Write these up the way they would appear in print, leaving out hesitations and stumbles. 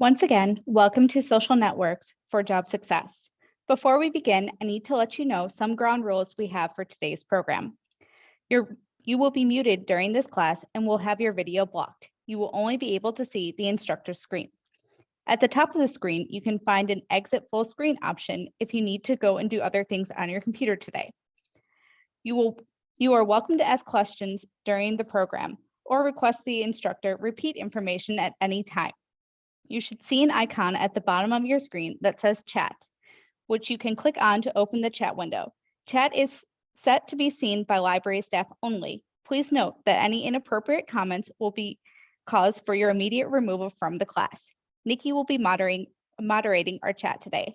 Once again, welcome to Social Networks for Job Success. Before we begin, I need to let you know some ground rules we have for today's program. You will be muted during this class and will have your video blocked. You will only be able to see the instructor's screen. At the top of the screen, you can find an exit full screen option if you need to go and do other things on your computer today. You are welcome to ask questions during the program or request the instructor repeat information at any time. You should see an icon at the bottom of your screen that says chat, which you can click on to open the chat window. Chat is set to be seen by library staff only. Please note that any inappropriate comments will be cause for your immediate removal from the class. Nikki will be moderating our chat today.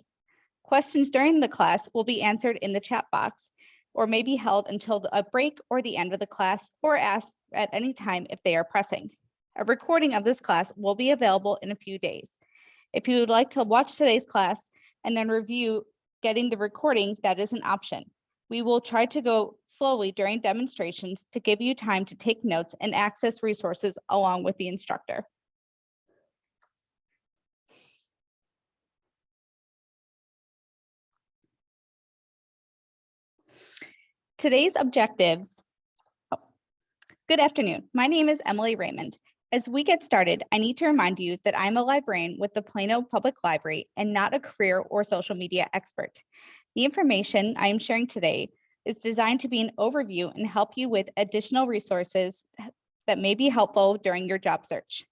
Questions during the class will be answered in the chat box or may be held until a break or the end of the class or asked at any time if they are pressing. A recording of this class will be available in a few days. If you would like to watch today's class and then review getting the recording, that is an option. We will try to go slowly during demonstrations to give you time to take notes and access resources along with the instructor. Today's objectives. Good afternoon. My name is Emily Raymond. As we get started, I need to remind you that I'm a librarian with the Plano Public Library and not a career or social media expert. The information I am sharing today is designed to be an overview and help you with additional resources that may be helpful during your job search.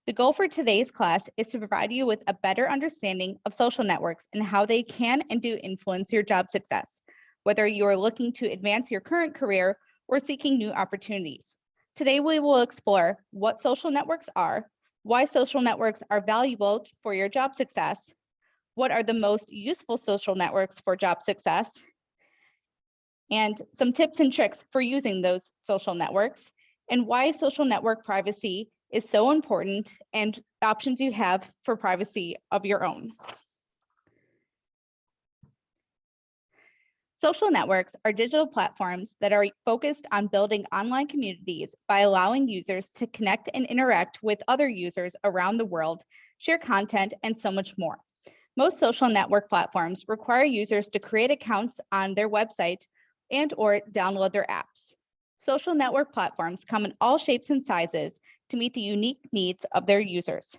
The goal for today's class is to provide you with a better understanding of social networks and how they can and do influence your job success, whether you are looking to advance your current career or seeking new opportunities. Today, we will explore what social networks are, why social networks are valuable for your job success, what are the most useful social networks for job success, and some tips and tricks for using those social networks, and why social network privacy is so important and options you have for privacy of your own. Social networks are digital platforms that are focused on building online communities by allowing users to connect and interact with other users around the world, share content, and so much more. Most social network platforms require users to create accounts on their website and/or download their apps. Social network platforms come in all shapes and sizes to meet the unique needs of their users.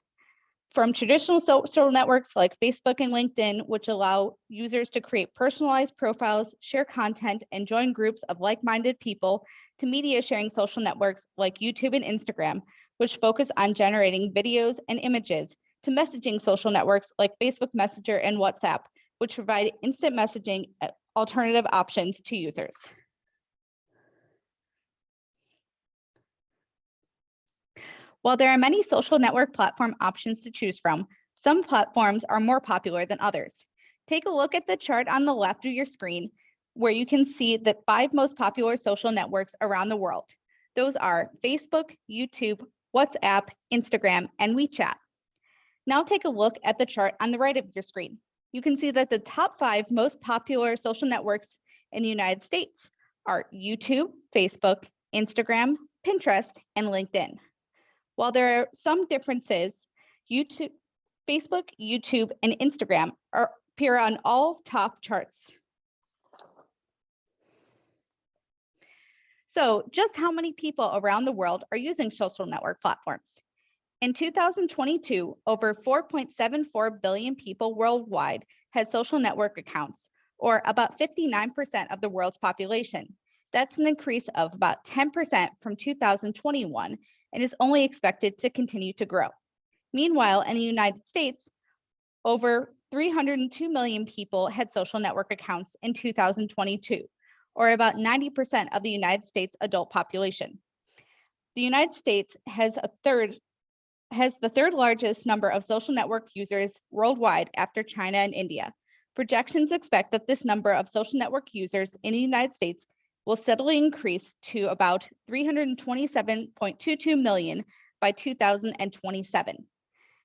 From traditional social networks like Facebook and LinkedIn, which allow users to create personalized profiles, share content, and join groups of like-minded people, to media sharing social networks like YouTube and Instagram, which focus on generating videos and images, to messaging social networks like Facebook Messenger and WhatsApp, which provide instant messaging alternative options to users. While there are many social network platform options to choose from, some platforms are more popular than others. Take a look at the chart on the left of your screen, where you can see the 5 most popular social networks around the world. Those are Facebook, YouTube, WhatsApp, Instagram, and WeChat. Now take a look at the chart on the right of your screen. You can see that the top 5 most popular social networks in the United States are YouTube, Facebook, Instagram, Pinterest, and LinkedIn. While there are some differences, Facebook, YouTube, and Instagram appear on all top charts. So just how many people around the world are using social network platforms? In 2022, over 4.74 billion people worldwide had social network accounts, or about 59% of the world's population. That's an increase of about 10% from 2021 and is only expected to continue to grow. Meanwhile, in the United States, over 302 million people had social network accounts in 2022, or about 90% of the United States adult population. The United States has the third largest number of social network users worldwide after China and India. Projections expect that this number of social network users in the United States will steadily increase to about 327.22 million by 2027.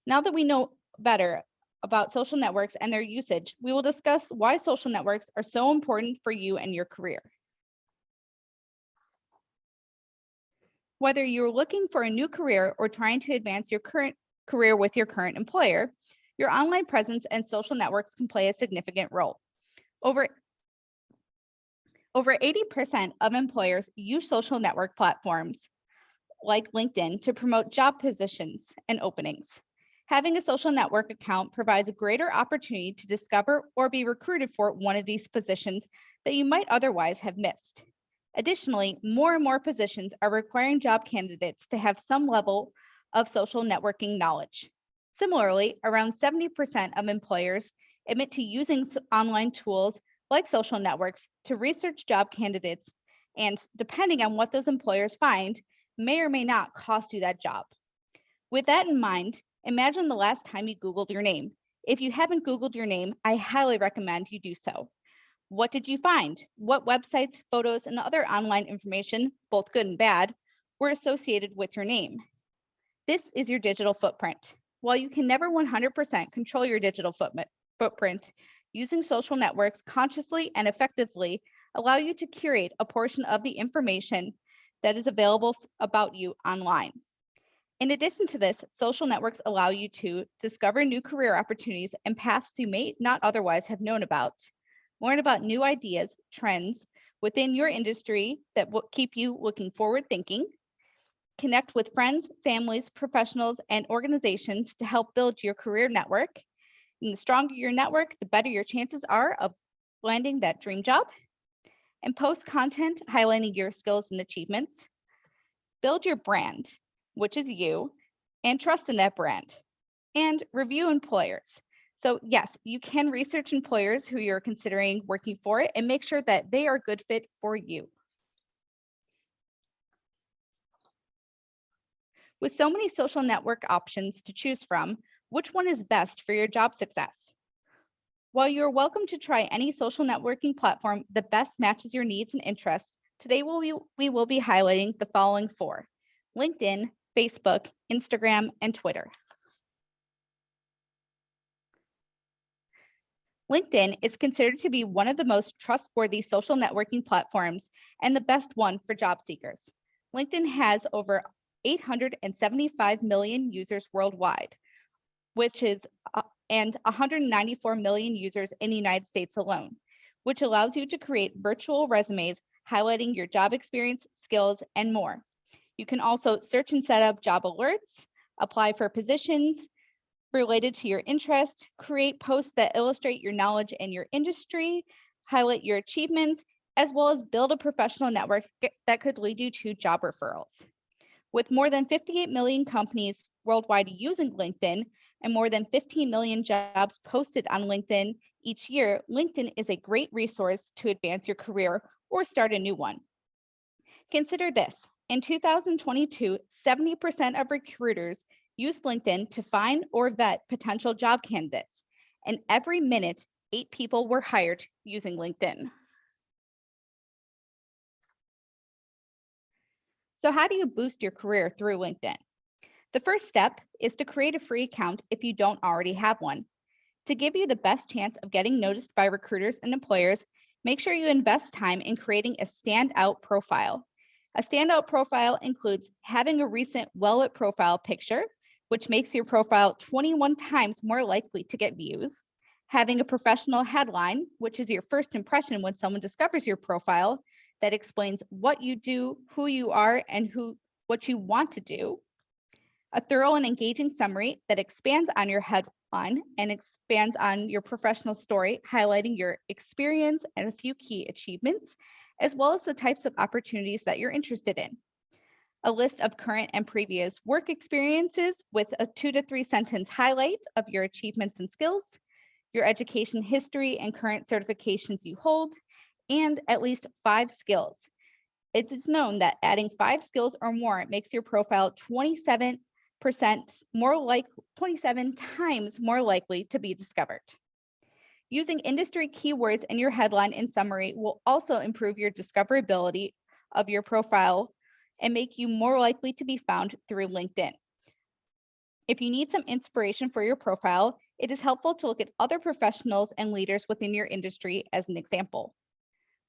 Now that we know better about social networks and their usage, we will discuss why social networks are so important for you and your career. Whether you're looking for a new career or trying to advance your current career with your current employer, your online presence and social networks can play a significant role. Over 80% of employers use social network platforms like LinkedIn to promote job positions and openings. Having a social network account provides a greater opportunity to discover or be recruited for one of these positions that you might otherwise have missed. Additionally, more and more positions are requiring job candidates to have some level of social networking knowledge. Similarly, around 70% of employers admit to using online tools like social networks to research job candidates, and depending on what those employers find, may or may not cost you that job. With that in mind, imagine the last time you Googled your name. If you haven't Googled your name, I highly recommend you do so. What did you find? What websites, photos, and other online information, both good and bad, were associated with your name? This is your digital footprint. While you can never 100% control your digital footprint, using social networks consciously and effectively allow you to curate a portion of the information that is available about you online. In addition to this, social networks allow you to discover new career opportunities and paths you may not otherwise have known about, learn about new ideas, trends within your industry that will keep you looking forward thinking, connect with friends, families, professionals, and organizations to help build your career network. And the stronger your network, the better your chances are of landing that dream job. And post content highlighting your skills and achievements. Build your brand, which is you, and trust in that brand. And review employers. So yes, you can research employers who you're considering working for and make sure that they are a good fit for you. With so many social network options to choose from, which one is best for your job success? While you're welcome to try any social networking platform that best matches your needs and interests, today we will be highlighting the following 4: LinkedIn, Facebook, Instagram, and Twitter. LinkedIn is considered to be one of the most trustworthy social networking platforms and the best one for job seekers. LinkedIn has over 875 million users worldwide, which is and 194 million users in the United States alone, which allows you to create virtual resumes highlighting your job experience, skills, and more. You can also search and set up job alerts, apply for positions related to your interests, create posts that illustrate your knowledge in your industry, highlight your achievements, as well as build a professional network that could lead you to job referrals. With more than 58 million companies worldwide using LinkedIn and more than 15 million jobs posted on LinkedIn each year, LinkedIn is a great resource to advance your career or start a new one. Consider this: in 2022, 70% of recruiters used LinkedIn to find or vet potential job candidates, and every minute, 8 people were hired using LinkedIn. So how do you boost your career through LinkedIn? The first step is to create a free account if you don't already have one. To give you the best chance of getting noticed by recruiters and employers, make sure you invest time in creating a standout profile. A standout profile includes having a recent well-lit profile picture, which makes your profile 21 times more likely to get views, having a professional headline, which is your first impression when someone discovers your profile, that explains what you do, who you are, and what you want to do. A thorough and engaging summary that expands on your headline and expands on your professional story, highlighting your experience and a few key achievements, as well as the types of opportunities that you're interested in. A list of current and previous work experiences with a 2 to 3 sentence highlight of your achievements and skills, your education history and current certifications you hold, and at least 5 skills. It is known that adding 5 skills or more makes your profile 27 times more likely to be discovered. Using industry keywords in your headline and summary will also improve your discoverability of your profile and make you more likely to be found through LinkedIn. If you need some inspiration for your profile, it is helpful to look at other professionals and leaders within your industry as an example.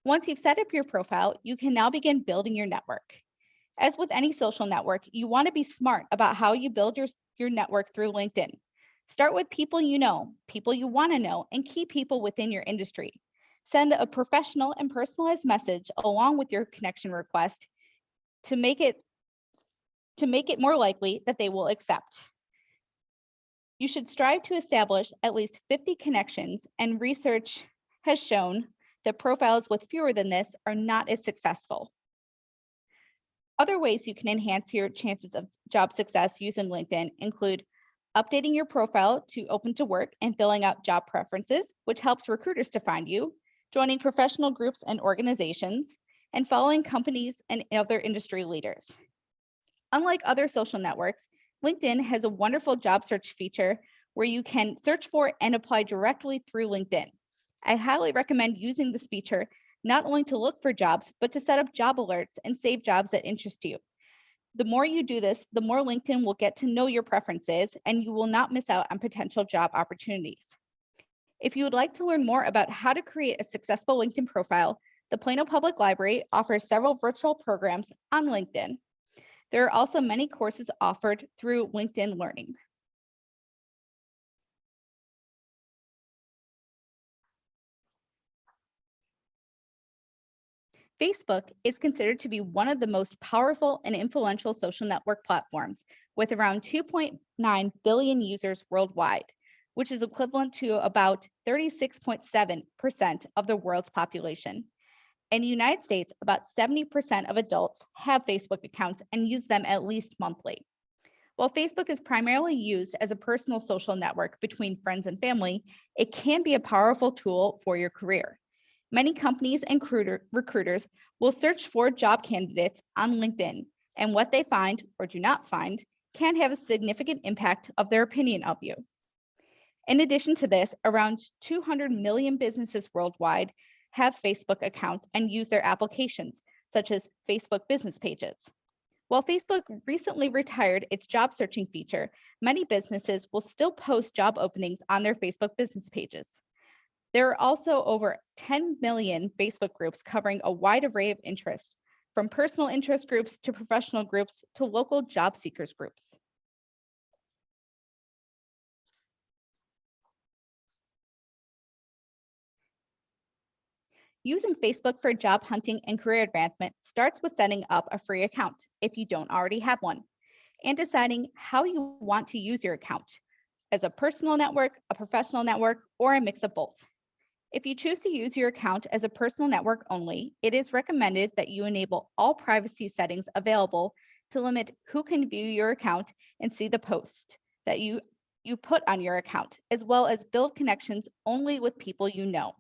Once you've set up your profile, you can now begin building your network. As with any social network, you want to be smart about how you build your network through LinkedIn. Start with people you know, people you want to know, and key people within your industry. Send a professional and personalized message along with your connection request to make it more likely that they will accept. You should strive to establish at least 50 connections, and research has shown that profiles with fewer than this are not as successful. Other ways you can enhance your chances of job success using LinkedIn include updating your profile to open to work and filling out job preferences, which helps recruiters to find you, joining professional groups and organizations, and following companies and other industry leaders. Unlike other social networks, LinkedIn has a wonderful job search feature where you can search for and apply directly through LinkedIn. I highly recommend using this feature not only to look for jobs, but to set up job alerts and save jobs that interest you. The more you do this, the more LinkedIn will get to know your preferences, and you will not miss out on potential job opportunities. If you would like to learn more about how to create a successful LinkedIn profile, the Plano Public Library offers several virtual programs on LinkedIn. There are also many courses offered through LinkedIn Learning. Facebook is considered to be one of the most powerful and influential social network platforms, with around 2.9 billion users worldwide, which is equivalent to about 36.7% of the world's population. In the United States, about 70% of adults have Facebook accounts and use them at least monthly. While Facebook is primarily used as a personal social network between friends and family, it can be a powerful tool for your career. Many companies and recruiters will search for job candidates on LinkedIn, and what they find or do not find can have a significant impact of their opinion of you. In addition to this, around 200 million businesses worldwide have Facebook accounts and use their applications, such as Facebook business pages. While Facebook recently retired its job searching feature, many businesses will still post job openings on their Facebook business pages. There are also over 10 million Facebook groups covering a wide array of interests, from personal interest groups to professional groups to local job seekers groups. Using Facebook for job hunting and career advancement starts with setting up a free account if you don't already have one, and deciding how you want to use your account, as a personal network, a professional network, or a mix of both. If you choose to use your account as a personal network only, it is recommended that you enable all privacy settings available to limit who can view your account and see the post that you put on your account, as well as build connections only with people you know.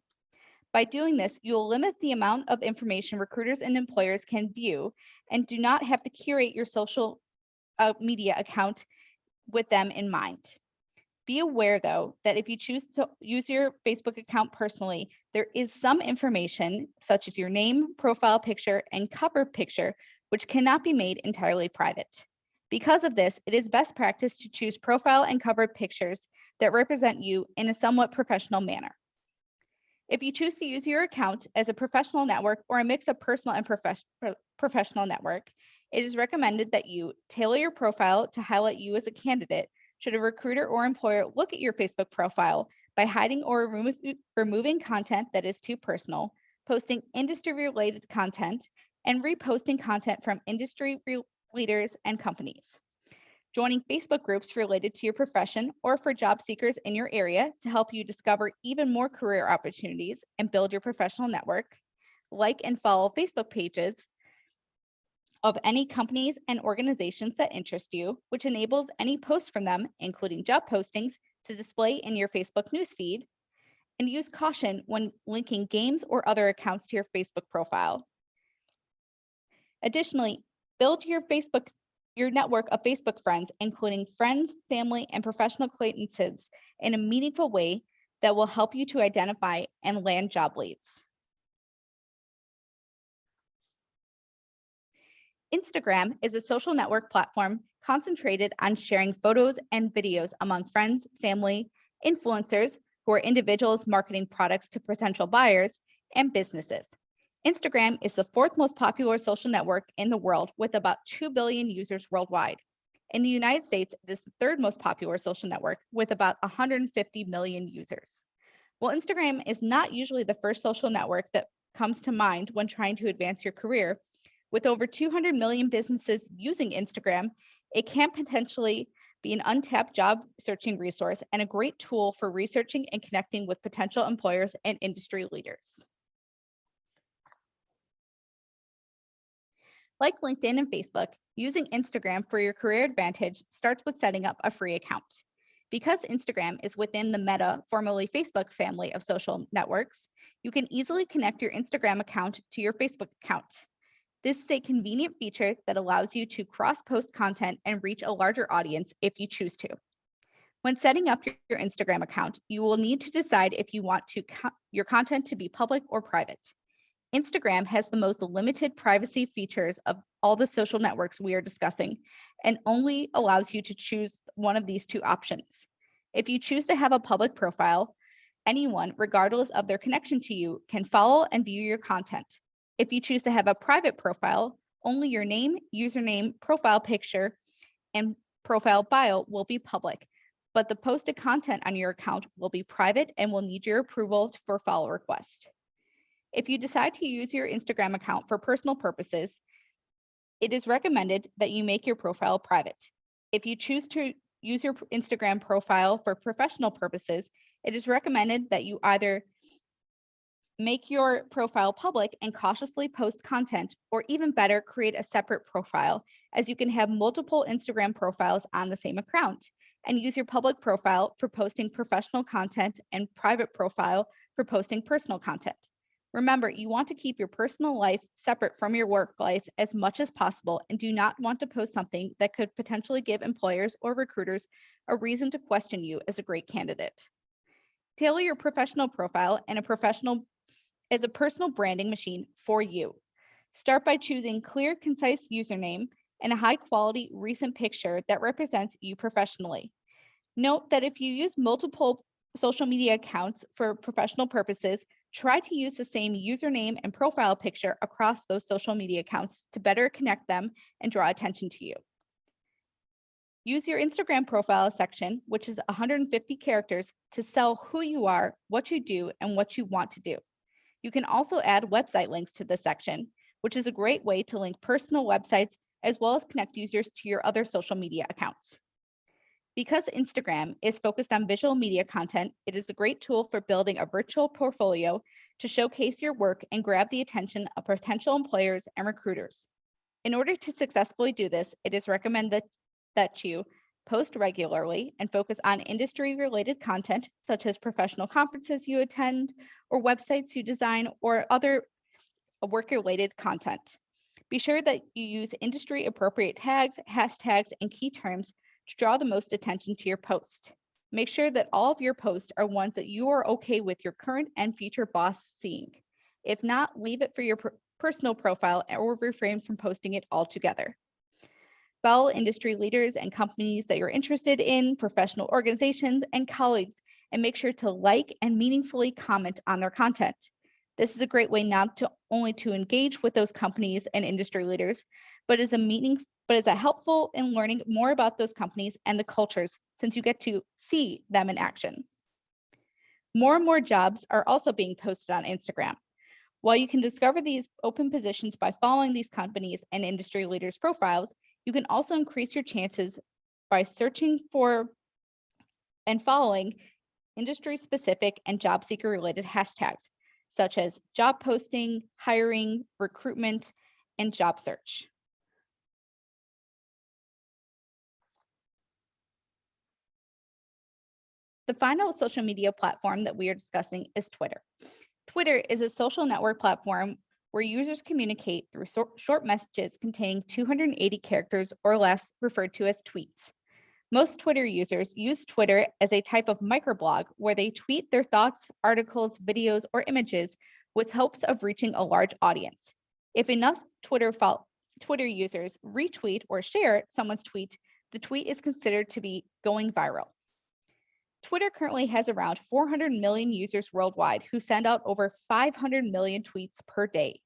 By doing this, you will limit the amount of information recruiters and employers can view and do not have to curate your social media account with them in mind. Be aware, though, that if you choose to use your Facebook account personally, there is some information, such as your name, profile picture, and cover picture, which cannot be made entirely private. Because of this, it is best practice to choose profile and cover pictures that represent you in a somewhat professional manner. If you choose to use your account as a professional network or a mix of personal and professional network, it is recommended that you tailor your profile to highlight you as a candidate should a recruiter or employer look at your Facebook profile by hiding or removing content that is too personal, posting industry-related content, and reposting content from industry leaders and companies. Joining Facebook groups related to your profession or for job seekers in your area to help you discover even more career opportunities and build your professional network. Like and follow Facebook pages of any companies and organizations that interest you, which enables any post from them, including job postings, to display in your Facebook newsfeed, and use caution when linking games or other accounts to your Facebook profile. Additionally, build your network of Facebook friends, including friends, family, and professional acquaintances, in a meaningful way that will help you to identify and land job leads. Instagram is a social network platform concentrated on sharing photos and videos among friends, family, influencers, who are individuals marketing products to potential buyers, and businesses. Instagram is the fourth most popular social network in the world with about 2 billion users worldwide. In the United States, it is the third most popular social network with about 150 million users. While Instagram is not usually the first social network that comes to mind when trying to advance your career, with over 200 million businesses using Instagram, it can potentially be an untapped job searching resource and a great tool for researching and connecting with potential employers and industry leaders. Like LinkedIn and Facebook, using Instagram for your career advantage starts with setting up a free account. Because Instagram is within the Meta, formerly Facebook family of social networks, you can easily connect your Instagram account to your Facebook account. This is a convenient feature that allows you to cross-post content and reach a larger audience if you choose to. When setting up your Instagram account, you will need to decide if you want your content to be public or private. Instagram has the most limited privacy features of all the social networks we are discussing and only allows you to choose one of these two options. If you choose to have a public profile, anyone, regardless of their connection to you, can follow and view your content. If you choose to have a private profile, only your name, username, profile picture, and profile bio will be public, but the posted content on your account will be private and will need your approval for follow request. If you decide to use your Instagram account for personal purposes, it is recommended that you make your profile private. If you choose to use your Instagram profile for professional purposes, it is recommended that you either make your profile public and cautiously post content, or even better, create a separate profile, as you can have multiple Instagram profiles on the same account, and use your public profile for posting professional content and private profile for posting personal content. Remember, you want to keep your personal life separate from your work life as much as possible and do not want to post something that could potentially give employers or recruiters a reason to question you as a great candidate. Tailor your professional profile and as a personal branding machine for you. Start by choosing clear, concise username and a high quality recent picture that represents you professionally. Note that if you use multiple social media accounts for professional purposes, try to use the same username and profile picture across those social media accounts to better connect them and draw attention to you. Use your Instagram profile section, which is 150 characters, to sell who you are, what you do, and what you want to do. You can also add website links to this section, which is a great way to link personal websites as well as connect users to your other social media accounts. Because Instagram is focused on visual media content, it is a great tool for building a virtual portfolio to showcase your work and grab the attention of potential employers and recruiters. In order to successfully do this, it is recommended that you post regularly and focus on industry-related content, such as professional conferences you attend, or websites you design, or other work-related content. Be sure that you use industry-appropriate tags, hashtags, and key terms to draw the most attention to your post. Make sure that all of your posts are ones that you are okay with your current and future boss seeing. If not, leave it for your personal profile or refrain from posting it altogether. Follow industry leaders and companies that you're interested in, professional organizations, and colleagues, and make sure to like and meaningfully comment on their content. This is a great way not only to engage with those companies and industry leaders, but is helpful in learning more about those companies and the cultures, since you get to see them in action. More and more jobs are also being posted on Instagram. While you can discover these open positions by following these companies and industry leaders' profiles, you can also increase your chances by searching for and following industry-specific and job seeker-related hashtags, such as job posting, hiring, recruitment, and job search. The final social media platform that we are discussing is Twitter. Twitter is a social network platform where users communicate through short messages containing 280 characters or less, referred to as tweets. Most Twitter users use Twitter as a type of microblog where they tweet their thoughts, articles, videos, or images with hopes of reaching a large audience. If enough Twitter users retweet or share someone's tweet, the tweet is considered to be going viral. Twitter currently has around 400 million users worldwide who send out over 500 million tweets per day.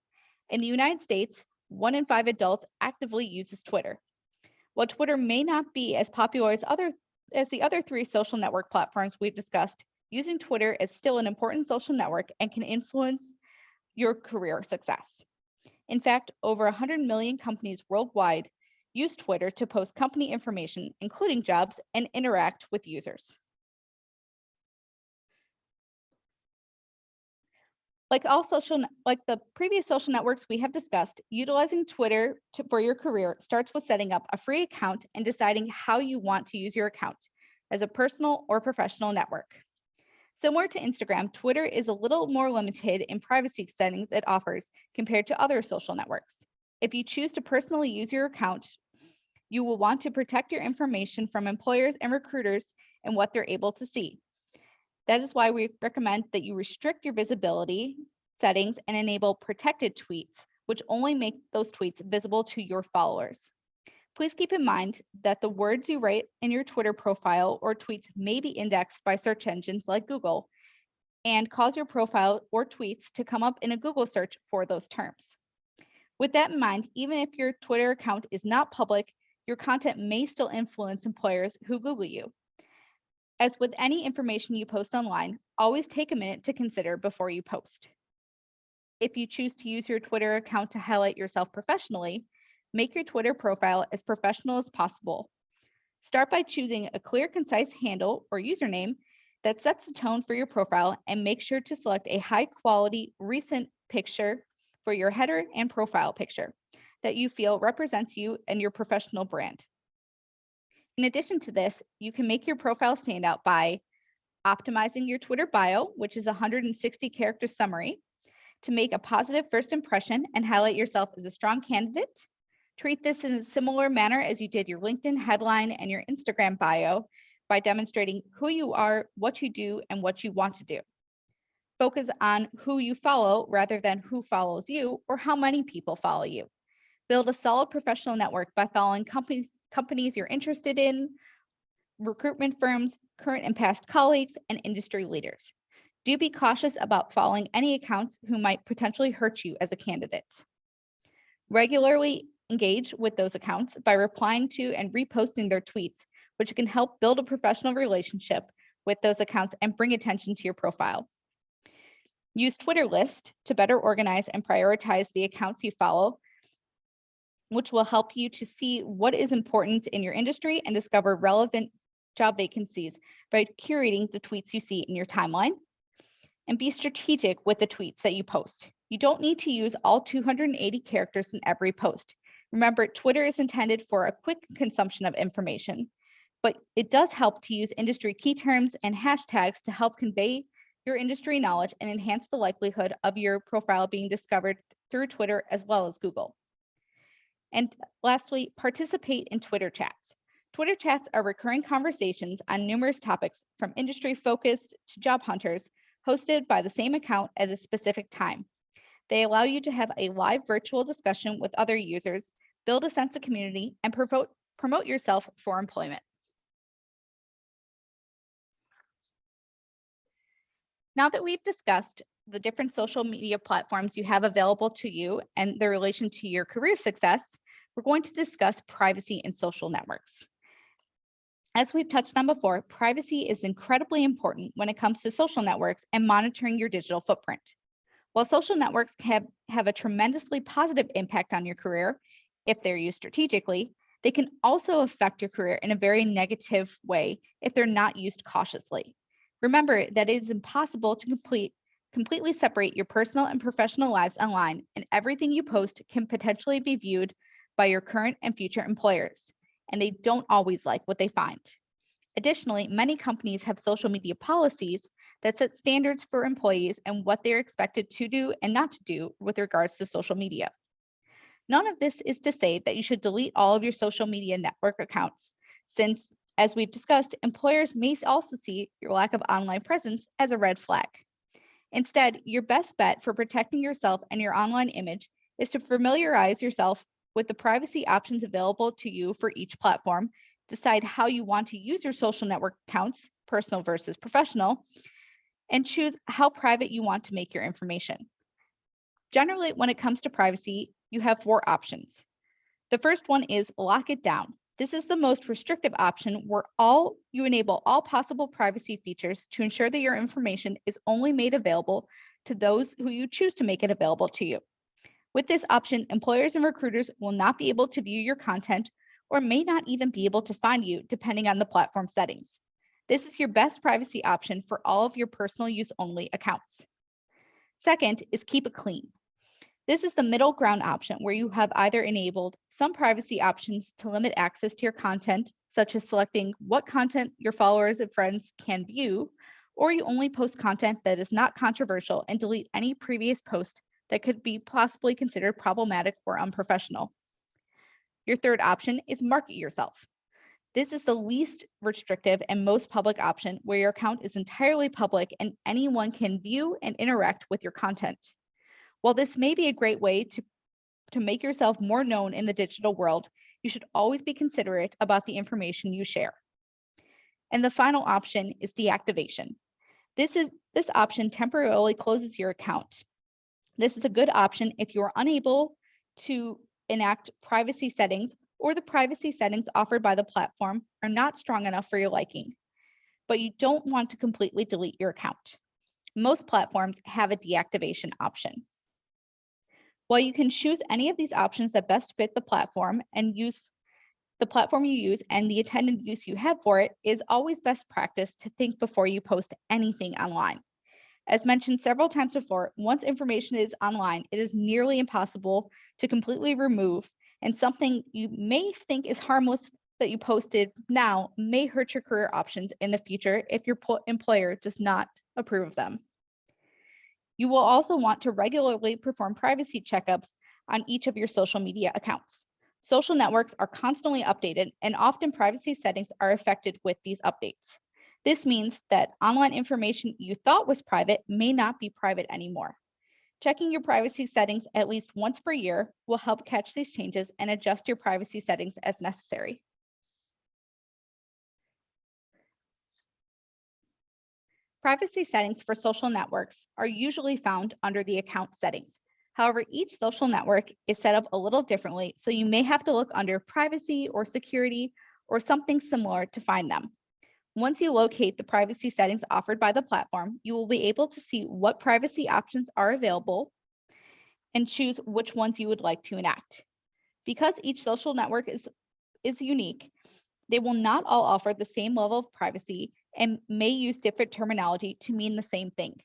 In the United States, 1 in 5 adults actively uses Twitter. While Twitter may not be as popular as the other 3 social network platforms we've discussed, using Twitter is still an important social network and can influence your career success. In fact, over 100 million companies worldwide use Twitter to post company information, including jobs, and interact with users. Like the previous social networks we have discussed, utilizing Twitter for your career starts with setting up a free account and deciding how you want to use your account as a personal or professional network. Similar to Instagram, Twitter is a little more limited in privacy settings it offers compared to other social networks. If you choose to personally use your account, you will want to protect your information from employers and recruiters and what they're able to see. That is why we recommend that you restrict your visibility settings and enable protected tweets, which only make those tweets visible to your followers. Please keep in mind that the words you write in your Twitter profile or tweets may be indexed by search engines like Google and cause your profile or tweets to come up in a Google search for those terms. With that in mind, even if your Twitter account is not public, your content may still influence employers who Google you. As with any information you post online, always take a minute to consider before you post. If you choose to use your Twitter account to highlight yourself professionally, make your Twitter profile as professional as possible. Start by choosing a clear, concise handle or username that sets the tone for your profile, and make sure to select a high-quality, recent picture for your header and profile picture that you feel represents you and your professional brand. In addition to this, you can make your profile stand out by optimizing your Twitter bio, which is a 160-character summary, to make a positive first impression and highlight yourself as a strong candidate. Treat this in a similar manner as you did your LinkedIn headline and your Instagram bio by demonstrating who you are, what you do, and what you want to do. Focus on who you follow rather than who follows you or how many people follow you. Build a solid professional network by following companies you're interested in, recruitment firms, current and past colleagues, and industry leaders. Do be cautious about following any accounts who might potentially hurt you as a candidate. Regularly engage with those accounts by replying to and reposting their tweets, which can help build a professional relationship with those accounts and bring attention to your profile. Use Twitter List to better organize and prioritize the accounts you follow, which will help you to see what is important in your industry and discover relevant job vacancies by curating the tweets you see in your timeline. And be strategic with the tweets that you post. You don't need to use all 280 characters in every post. Remember, Twitter is intended for a quick consumption of information, but it does help to use industry key terms and hashtags to help convey your industry knowledge and enhance the likelihood of your profile being discovered through Twitter as well as Google. And lastly, participate in Twitter chats. Twitter chats are recurring conversations on numerous topics, from industry focused to job hunters, hosted by the same account at a specific time. They allow you to have a live virtual discussion with other users, build a sense of community, and promote yourself for employment. Now that we've discussed the different social media platforms you have available to you and their relation to your career success, we're going to discuss privacy in social networks. As we've touched on before, privacy is incredibly important when it comes to social networks and monitoring your digital footprint. While social networks have a tremendously positive impact on your career, if they're used strategically, they can also affect your career in a very negative way if they're not used cautiously. Remember that it is impossible to completely separate your personal and professional lives online, and everything you post can potentially be viewed by your current and future employers, and they don't always like what they find. Additionally, many companies have social media policies that set standards for employees and what they're expected to do and not to do with regards to social media. None of this is to say that you should delete all of your social media network accounts, since, as we've discussed, employers may also see your lack of online presence as a red flag. Instead, your best bet for protecting yourself and your online image is to familiarize yourself with the privacy options available to you for each platform, decide how you want to use your social network accounts, personal versus professional, and choose how private you want to make your information. Generally, when it comes to privacy, you have 4 options. The first one is lock it down. This is the most restrictive option where you enable all possible privacy features to ensure that your information is only made available to those who you choose to make it available to you. With this option, employers and recruiters will not be able to view your content or may not even be able to find you depending on the platform settings. This is your best privacy option for all of your personal use only accounts. Second is keep it clean. This is the middle ground option where you have either enabled some privacy options to limit access to your content, such as selecting what content your followers and friends can view, or you only post content that is not controversial and delete any previous post that could be possibly considered problematic or unprofessional. Your third option is market yourself. This is the least restrictive and most public option where your account is entirely public and anyone can view and interact with your content. While this may be a great way to make yourself more known in the digital world, you should always be considerate about the information you share. And the final option is deactivation. This option temporarily closes your account. This is a good option if you are unable to enact privacy settings or the privacy settings offered by the platform are not strong enough for your liking, but you don't want to completely delete your account. Most platforms have a deactivation option. While you can choose any of these options that best fit the platform and use the platform you use and the intended use you have for it, is always best practice to think before you post anything online. As mentioned several times before, once information is online, it is nearly impossible to completely remove, and something you may think is harmless that you posted now may hurt your career options in the future if your employer does not approve of them. You will also want to regularly perform privacy checkups on each of your social media accounts. Social networks are constantly updated, and often privacy settings are affected with these updates. This means that online information you thought was private may not be private anymore. Checking your privacy settings at least once per year will help catch these changes and adjust your privacy settings as necessary. Privacy settings for social networks are usually found under the account settings. However, each social network is set up a little differently, so you may have to look under privacy or security or something similar to find them. Once you locate the privacy settings offered by the platform, you will be able to see what privacy options are available and choose which ones you would like to enact. Because each social network is unique, they will not all offer the same level of privacy and may use different terminology to mean the same thing.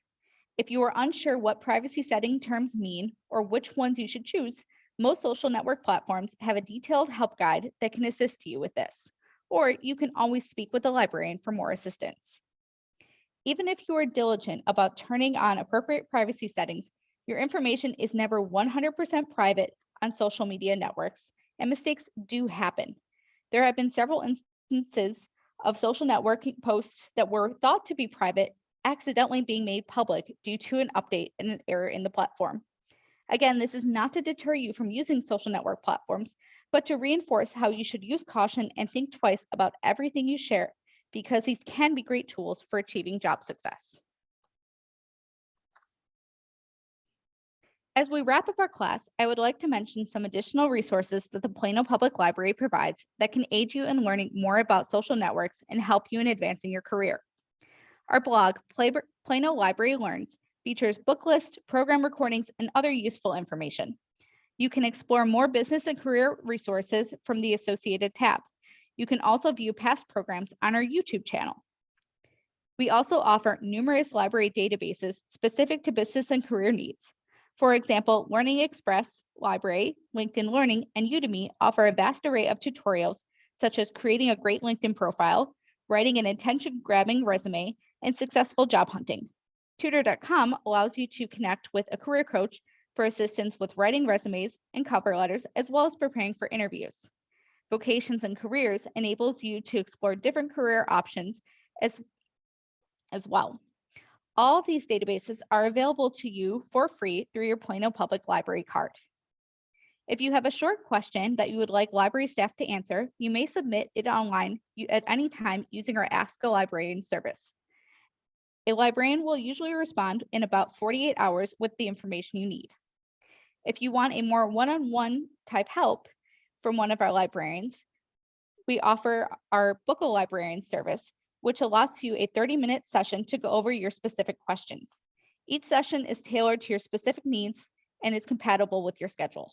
If you are unsure what privacy setting terms mean or which ones you should choose, most social network platforms have a detailed help guide that can assist you with this, or you can always speak with a librarian for more assistance. Even if you are diligent about turning on appropriate privacy settings, your information is never 100% private on social media networks, and mistakes do happen. There have been several instances of social networking posts that were thought to be private accidentally being made public due to an update and an error in the platform. Again, this is not to deter you from using social network platforms, but to reinforce how you should use caution and think twice about everything you share, because these can be great tools for achieving job success. As we wrap up our class, I would like to mention some additional resources that the Plano Public Library provides that can aid you in learning more about social networks and help you in advancing your career. Our blog, Plano Library Learns, features book lists, program recordings, and other useful information. You can explore more business and career resources from the associated tab. You can also view past programs on our YouTube channel. We also offer numerous library databases specific to business and career needs. For example, Learning Express, Library, LinkedIn Learning, and Udemy offer a vast array of tutorials, such as creating a great LinkedIn profile, writing an attention-grabbing resume, and successful job hunting. Tutor.com allows you to connect with a career coach for assistance with writing resumes and cover letters, as well as preparing for interviews. Vocations and Careers enables you to explore different career options as well. All of these databases are available to you for free through your Plano Public Library card. If you have a short question that you would like library staff to answer, you may submit it online at any time using our Ask a Librarian service. A librarian will usually respond in about 48 hours with the information you need. If you want a more one-on-one type help from one of our librarians, we offer our Book a Librarian service, which allots you a 30-minute session to go over your specific questions. Each session is tailored to your specific needs and is compatible with your schedule.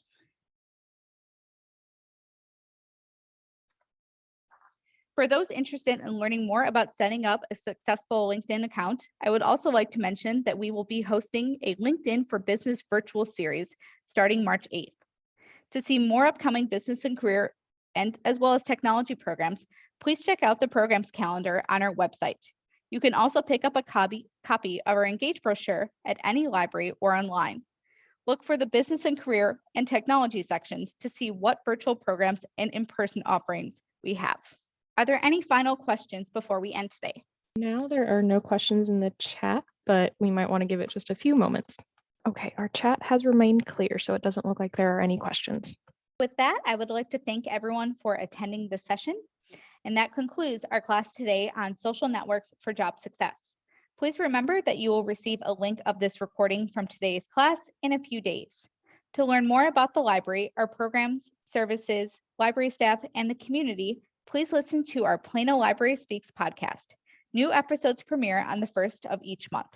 For those interested in learning more about setting up a successful LinkedIn account, I would also like to mention that we will be hosting a LinkedIn for Business virtual series starting March 8th. To see more upcoming business and career and as well as technology programs, please check out the program's calendar on our website. You can also pick up a copy of our Engage brochure at any library or online. Look for the business and career and technology sections to see what virtual programs and in-person offerings we have. Are there any final questions before we end today? Now there are no questions in the chat, but we might want to give it just a few moments. Okay, our chat has remained clear, so it doesn't look like there are any questions. With that, I would like to thank everyone for attending this session. And that concludes our class today on social networks for job success. Please remember that you will receive a link of this recording from today's class in a few days. To learn more about the library, our programs, services, library staff, and the community, please listen to our Plano Library Speaks podcast. New episodes premiere on the 1st of each month.